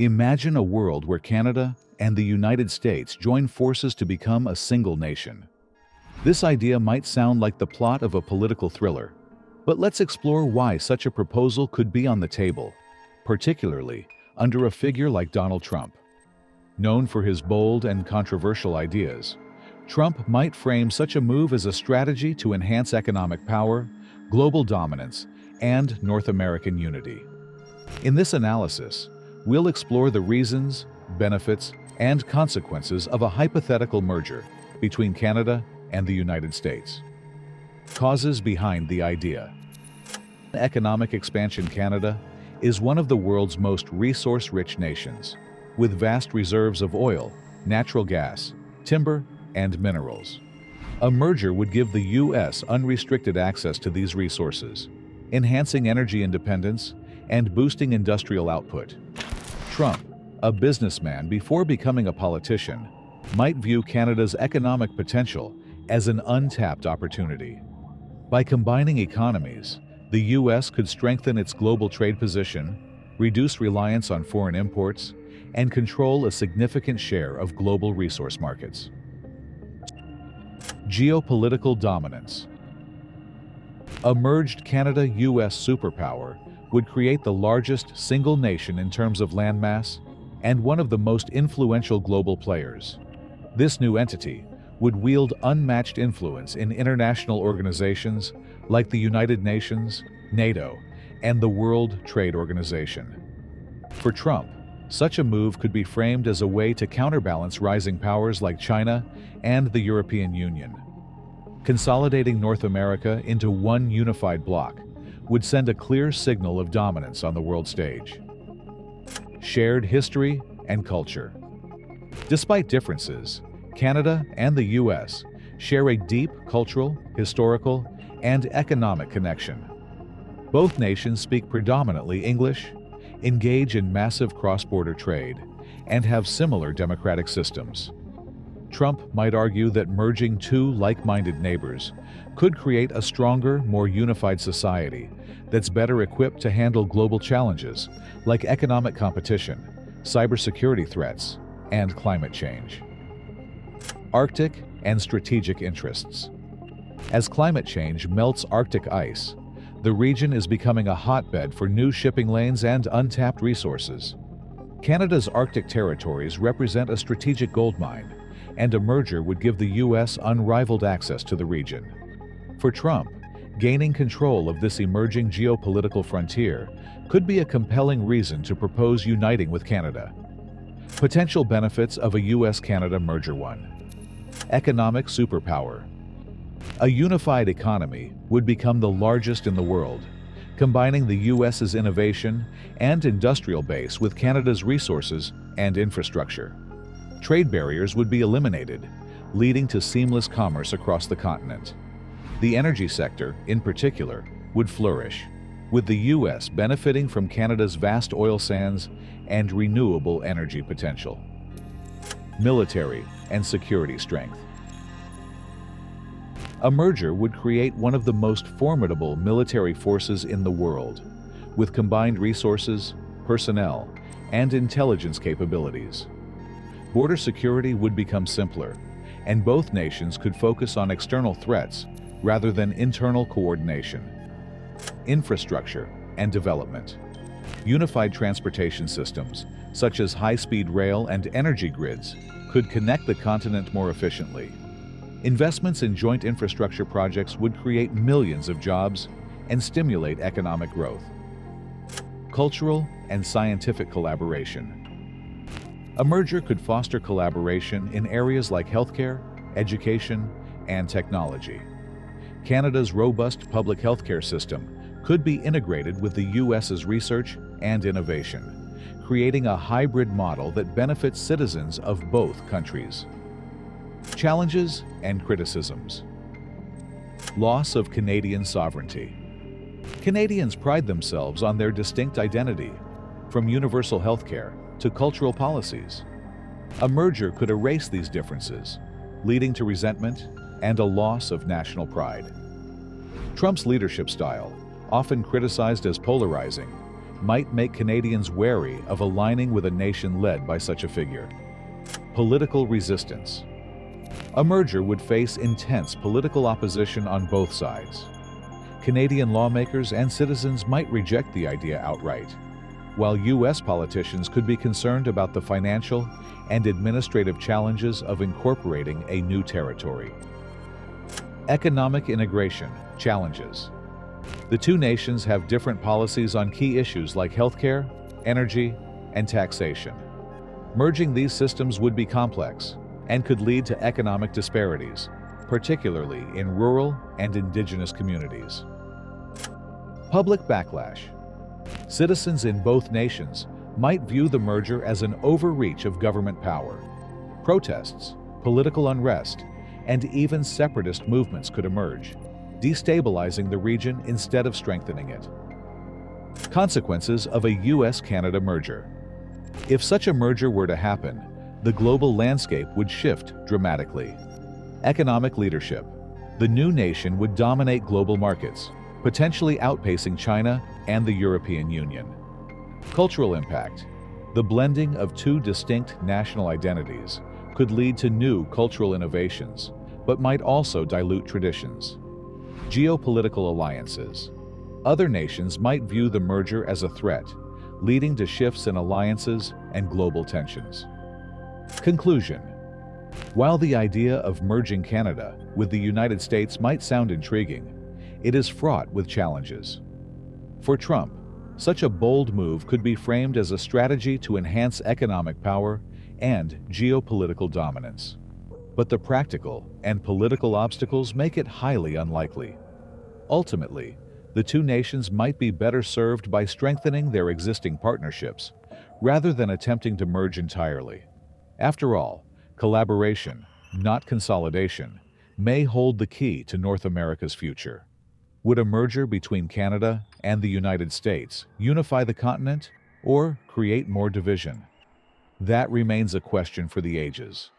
Imagine a world where Canada and the United States join forces to become a single nation. This idea might sound like the plot of a political thriller, but let's explore why such a proposal could be on the table, particularly under a figure like Donald Trump. Known for his bold and controversial ideas, Trump might frame such a move as a strategy to enhance economic power, global dominance, and North American unity. In this analysis, we'll explore the reasons, benefits, and consequences of a hypothetical merger between Canada and the United States. Causes behind the idea. Economic expansion. Canada is one of the world's most resource-rich nations, with vast reserves of oil, natural gas, timber, and minerals. A merger would give the U.S. unrestricted access to these resources, enhancing energy independence and boosting industrial output. Trump, a businessman before becoming a politician, might view Canada's economic potential as an untapped opportunity. By combining economies, the U.S. could strengthen its global trade position, reduce reliance on foreign imports, and control a significant share of global resource markets. Geopolitical dominance. A merged Canada-U.S. superpower would create the largest single nation in terms of landmass and one of the most influential global players. This new entity would wield unmatched influence in international organizations like the United Nations, NATO, and the World Trade Organization. For Trump, such a move could be framed as a way to counterbalance rising powers like China and the European Union. Consolidating North America into one unified bloc would send a clear signal of dominance on the world stage. Shared history and culture. Despite differences, Canada and the U.S. share a deep cultural, historical, and economic connection. Both nations speak predominantly English, engage in massive cross-border trade, and have similar democratic systems. Trump might argue that merging two like-minded neighbors could create a stronger, more unified society that's better equipped to handle global challenges like economic competition, cybersecurity threats, and climate change. Arctic and strategic interests. As climate change melts Arctic ice, the region is becoming a hotbed for new shipping lanes and untapped resources. Canada's Arctic territories represent a strategic goldmine, and a merger would give the U.S. unrivaled access to the region. For Trump, gaining control of this emerging geopolitical frontier could be a compelling reason to propose uniting with Canada. Potential benefits of a U.S.-Canada merger. 1. Economic superpower. A unified economy would become the largest in the world, combining the U.S.'s innovation and industrial base with Canada's resources and infrastructure. Trade barriers would be eliminated, leading to seamless commerce across the continent. The energy sector, in particular, would flourish, with the U.S. benefiting from Canada's vast oil sands and renewable energy potential. Military and security strength. A merger would create one of the most formidable military forces in the world, with combined resources, personnel, and intelligence capabilities. Border security would become simpler, and both nations could focus on external threats rather than internal coordination. Infrastructure and development. Unified transportation systems, such as high-speed rail and energy grids, could connect the continent more efficiently. Investments in joint infrastructure projects would create millions of jobs and stimulate economic growth. Cultural and scientific collaboration. A merger could foster collaboration in areas like healthcare, education, and technology. Canada's robust public healthcare system could be integrated with the U.S.'s research and innovation, creating a hybrid model that benefits citizens of both countries. Challenges and criticisms. Loss of Canadian sovereignty. Canadians pride themselves on their distinct identity, from universal healthcare to cultural policies. A merger could erase these differences, leading to resentment and a loss of national pride. Trump's leadership style, often criticized as polarizing, might make Canadians wary of aligning with a nation led by such a figure. Political resistance. A merger would face intense political opposition on both sides. Canadian lawmakers and citizens might reject the idea outright, while U.S. politicians could be concerned about the financial and administrative challenges of incorporating a new territory. Economic integration challenges. The two nations have different policies on key issues like healthcare, energy, and taxation. Merging these systems would be complex and could lead to economic disparities, particularly in rural and indigenous communities. Public backlash. Citizens in both nations might view the merger as an overreach of government power. Protests, political unrest, and even separatist movements could emerge, destabilizing the region instead of strengthening it. Consequences of a U.S.-Canada merger. If such a merger were to happen, the global landscape would shift dramatically. Economic leadership. The new nation would dominate global markets, potentially outpacing China and the European Union. Cultural impact. The blending of two distinct national identities could lead to new cultural innovations, but might also dilute traditions. Geopolitical alliances. Other nations might view the merger as a threat, leading to shifts in alliances and global tensions. Conclusion. While the idea of merging Canada with the United States might sound intriguing, it is fraught with challenges. For Trump, such a bold move could be framed as a strategy to enhance economic power and geopolitical dominance. But the practical and political obstacles make it highly unlikely. Ultimately, the two nations might be better served by strengthening their existing partnerships rather than attempting to merge entirely. After all, collaboration, not consolidation, may hold the key to North America's future. Would a merger between Canada and the United States unify the continent or create more division? That remains a question for the ages.